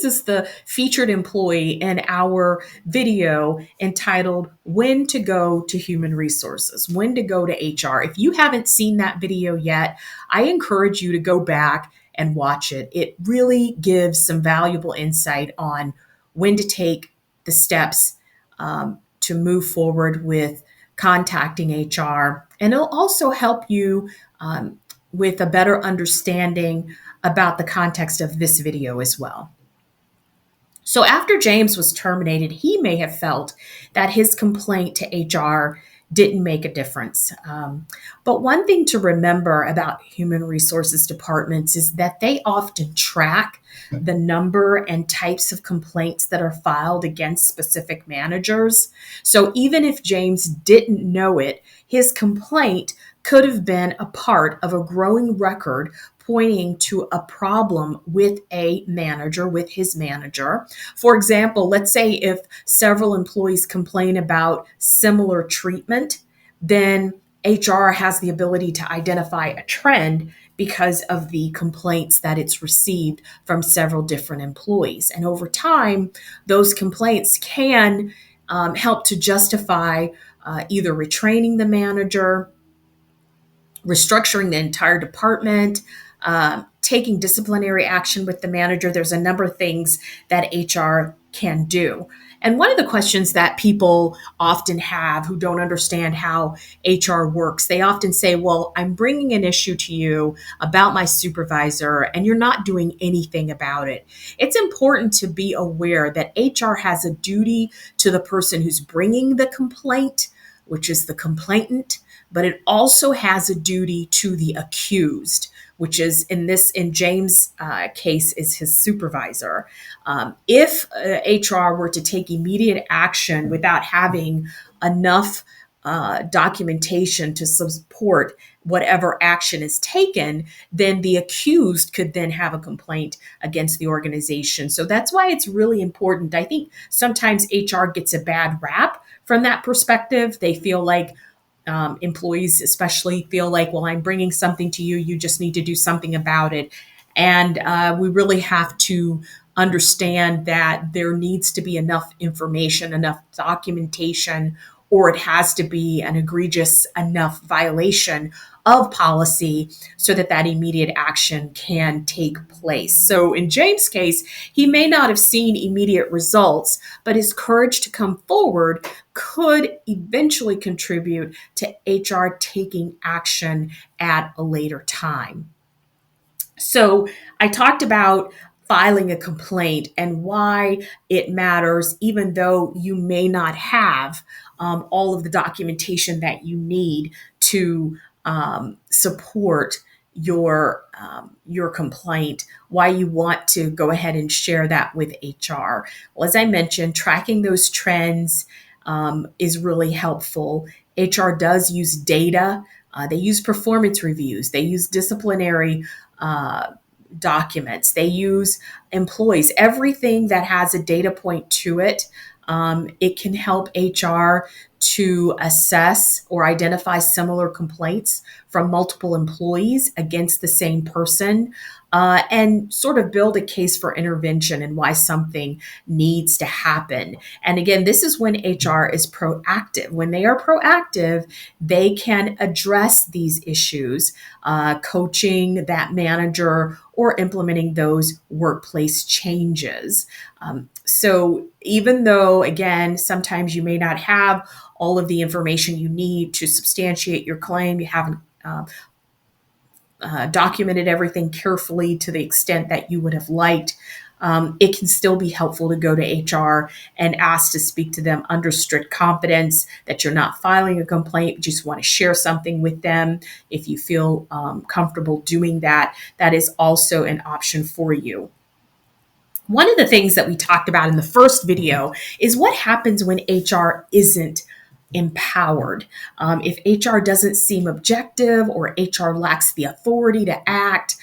is the featured employee in our video entitled When to Go to Human Resources, When to Go to HR. If you haven't seen that video yet, I encourage you to go back and watch it. It really gives some valuable insight on when to take the steps to move forward with contacting HR. And it'll also help you with a better understanding about the context of this video as well. So after James was terminated, he may have felt that his complaint to HR didn't make a difference. But one thing to remember about human resources departments is that they often track the number and types of complaints that are filed against specific managers. So even if James didn't know it, his complaint could have been a part of a growing record pointing to a problem with a manager, with his manager. For example, let's say if several employees complain about similar treatment, then HR has the ability to identify a trend because of the complaints that it's received from several different employees. And over time, those complaints can help to justify either retraining the manager, restructuring the entire department, taking disciplinary action with the manager. There's a number of things that HR can do. And one of the questions that people often have who don't understand how HR works, they often say, well, I'm bringing an issue to you about my supervisor and you're not doing anything about it. It's important to be aware that HR has a duty to the person who's bringing the complaint, which is the complainant, but it also has a duty to the accused, which is in James' case is his supervisor. If HR were to take immediate action without having enough documentation to support whatever action is taken, then the accused could then have a complaint against the organization. So that's why it's really important. I think sometimes HR gets a bad rap from that perspective. They feel like employees especially feel like, well, I'm bringing something to you. You just need to do something about it. And we really have to understand that there needs to be enough information, enough documentation, or it has to be an egregious enough violation of policy so that that immediate action can take place. So in James' case, he may not have seen immediate results, but his courage to come forward could eventually contribute to HR taking action at a later time. So I talked about filing a complaint and why it matters, even though you may not have all of the documentation that you need to support your complaint, why you want to go ahead and share that with HR. Well, as I mentioned, tracking those trends is really helpful. HR does use data. They use performance reviews. They use disciplinary documents. They use employees, everything that has a data point to it. It can help HR to assess or identify similar complaints from multiple employees against the same person, and sort of build a case for intervention and why something needs to happen. And again, this is when HR is proactive. When they are proactive, they can address these issues, coaching that manager or implementing those workplace changes. So even though, again, sometimes you may not have all of the information you need to substantiate your claim, you haven't documented everything carefully to the extent that you would have liked, it can still be helpful to go to HR and ask to speak to them under strict confidence, that you're not filing a complaint, but you just want to share something with them. If you feel comfortable doing that, that is also an option for you. One of the things that we talked about in the first video is what happens when HR isn't empowered. If HR doesn't seem objective or HR lacks the authority to act,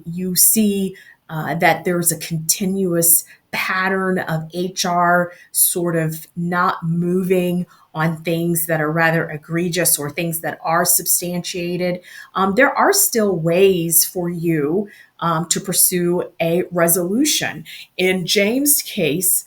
you see that there's a continuous pattern of HR sort of not moving on things that are rather egregious or things that are substantiated. There are still ways for you to pursue a resolution. In James' case,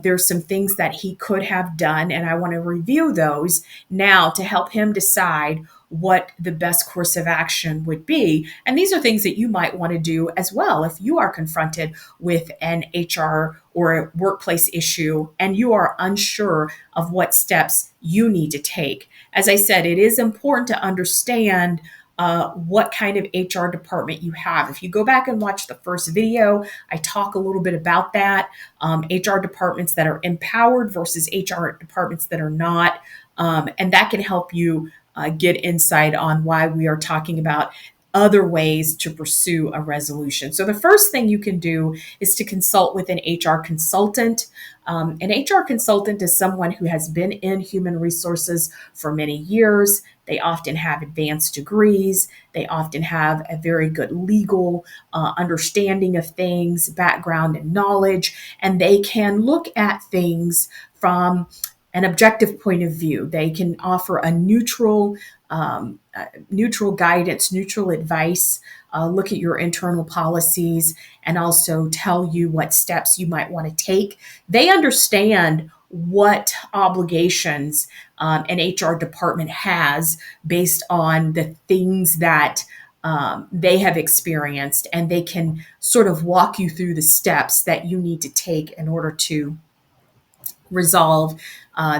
there's some things that he could have done, and I want to review those now to help him decide what the best course of action would be. And these are things that you might want to do as well if you are confronted with an HR or a workplace issue and you are unsure of what steps you need to take. As I said, it is important to understand what kind of HR department you have. If you go back and watch the first video, I talk a little bit about that. HR departments that are empowered versus HR departments that are not. And that can help you get insight on why we are talking about other ways to pursue a resolution. So the first thing you can do is to consult with an HR consultant. An HR consultant is someone who has been in human resources for many years. They often have advanced degrees. They often have a very good legal understanding of things, background and knowledge, and they can look at things from an objective point of view. They can offer a neutral guidance, neutral advice, look at your internal policies, and also tell you what steps you might want to take. They understand what obligations an HR department has based on the things that they have experienced, and they can sort of walk you through the steps that you need to take in order to resolve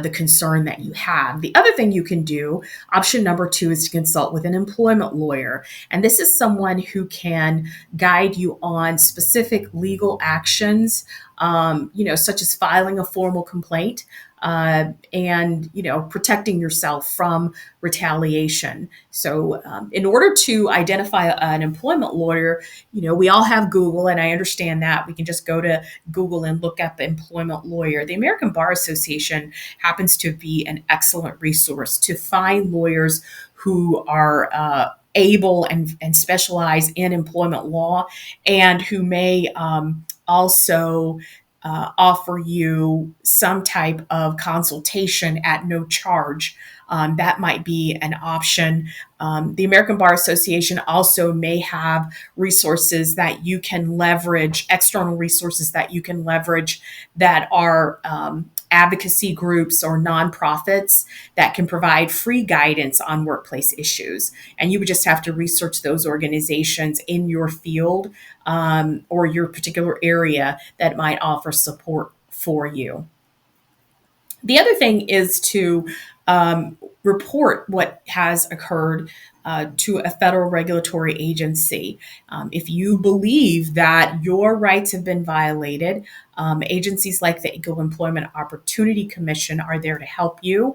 the concern that you have. The other thing you can do, option number two, is to consult with an employment lawyer. And this is someone who can guide you on specific legal actions, such as filing a formal complaint. And protecting yourself from retaliation. So in order to identify an employment lawyer, we all have Google, and I understand that. We can just go to Google and look up employment lawyer. The American Bar Association happens to be an excellent resource to find lawyers who are able and specialize in employment law, and who may also offer you some type of consultation at no charge. That might be an option. The American Bar Association also may have resources that you can leverage, external resources that you can leverage that are advocacy groups or nonprofits that can provide free guidance on workplace issues. And you would just have to research those organizations in your field or your particular area that might offer support for you. The other thing is to report what has occurred to a federal regulatory agency. If you believe that your rights have been violated, agencies like the Equal Employment Opportunity Commission are there to help you.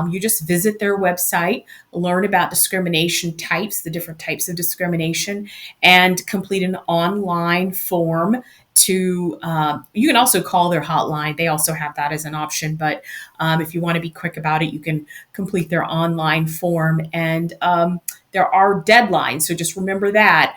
You just visit their website, learn about discrimination types, the different types of discrimination, and complete an online form to, you can also call their hotline. They also have that as an option. But if you want to be quick about it, you can complete their online form. And there are deadlines. So just remember that.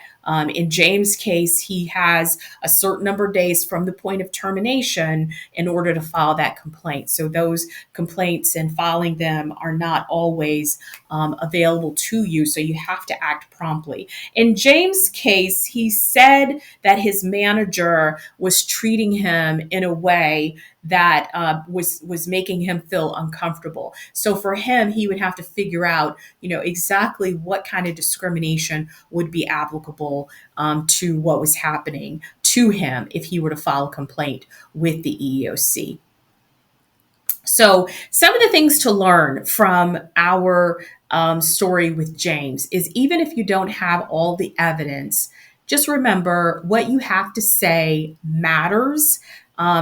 In James' case, he has a certain number of days from the point of termination in order to file that complaint. So those complaints and filing them are not always available to you. So you have to act promptly. In James' case, he said that his manager was treating him in a way that was making him feel uncomfortable. So for him, he would have to figure out, exactly what kind of discrimination would be applicable to what was happening to him if he were to file a complaint with the EEOC. So some of the things to learn from our story with James is, even if you don't have all the evidence, just remember what you have to say matters,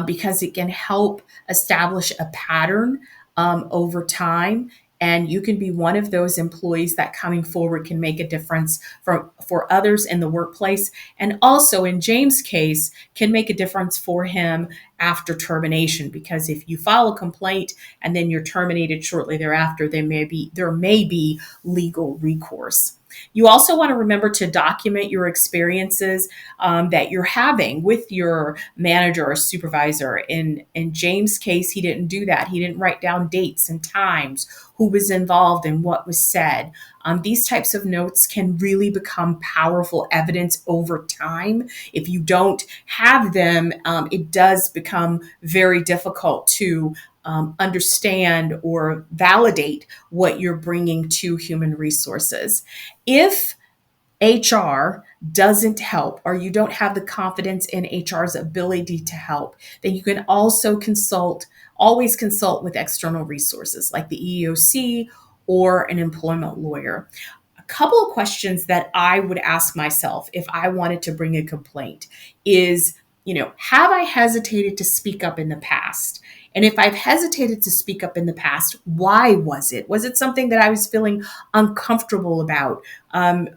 because it can help establish a pattern over time. And you can be one of those employees that coming forward can make a difference for others in the workplace. And also in James' case, can make a difference for him after termination, because if you file a complaint and then you're terminated shortly thereafter, there may be legal recourse. You also want to remember to document your experiences that you're having with your manager or supervisor. In James' case, he didn't do that. He didn't write down dates and times, who was involved and what was said. These types of notes can really become powerful evidence over time. If you don't have them, it does become very difficult to understand or validate what you're bringing to human resources. If HR doesn't help, or you don't have the confidence in HR's ability to help, then you can also always consult with external resources like the EEOC or an employment lawyer. A couple of questions that I would ask myself if I wanted to bring a complaint is, have I hesitated to speak up in the past? And if I've hesitated to speak up in the past, why was it? Was it something that I was feeling uncomfortable about?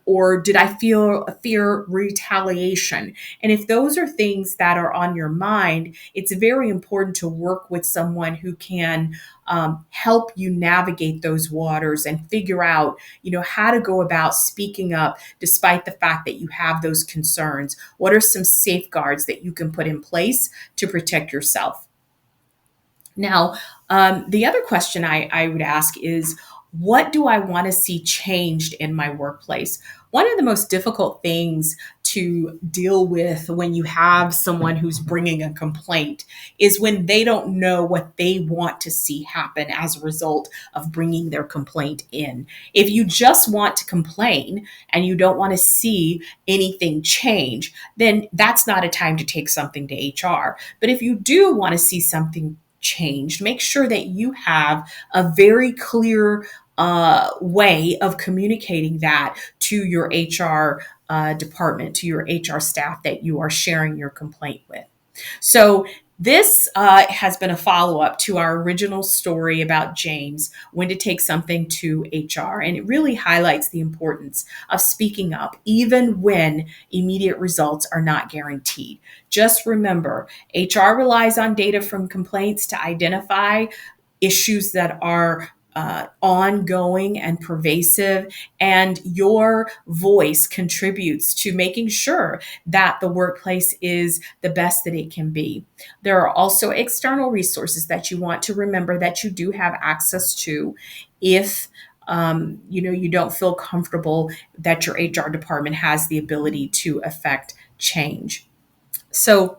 Or did I feel a fear retaliation? And if those are things that are on your mind, it's very important to work with someone who can help you navigate those waters and figure out, how to go about speaking up despite the fact that you have those concerns. What are some safeguards that you can put in place to protect yourself? Now, the other question I would ask is, what do I want to see changed in my workplace? One of the most difficult things to deal with when you have someone who's bringing a complaint is when they don't know what they want to see happen as a result of bringing their complaint in. If you just want to complain and you don't want to see anything change, then that's not a time to take something to HR. But if you do want to see something changed, make sure that you have a very clear way of communicating that to your HR department, to your HR staff that you are sharing your complaint with. So this has been a follow-up to our original story about James, when to take something to HR. And it really highlights the importance of speaking up, even when immediate results are not guaranteed. Just remember, HR relies on data from complaints to identify issues that are ongoing and pervasive, and your voice contributes to making sure that the workplace is the best that it can be. There are also external resources that you want to remember that you do have access to if you don't feel comfortable that your HR department has the ability to affect change. So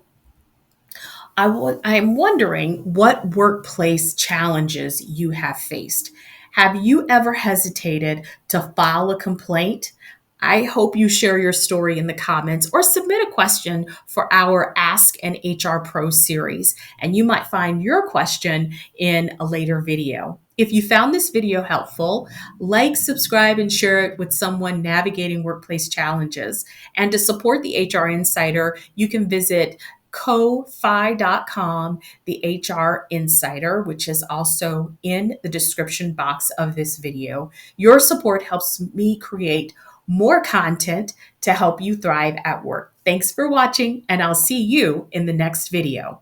I'm wondering what workplace challenges you have faced. Have you ever hesitated to file a complaint? I hope you share your story in the comments or submit a question for our Ask an HR Pro series, and you might find your question in a later video. If you found this video helpful, like, subscribe, and share it with someone navigating workplace challenges. And to support the HR Insider, you can visit ko-fi.com, the HR Insider, which is also in the description box of this video. Your support helps me create more content to help you thrive at work. Thanks for watching, and I'll see you in the next video.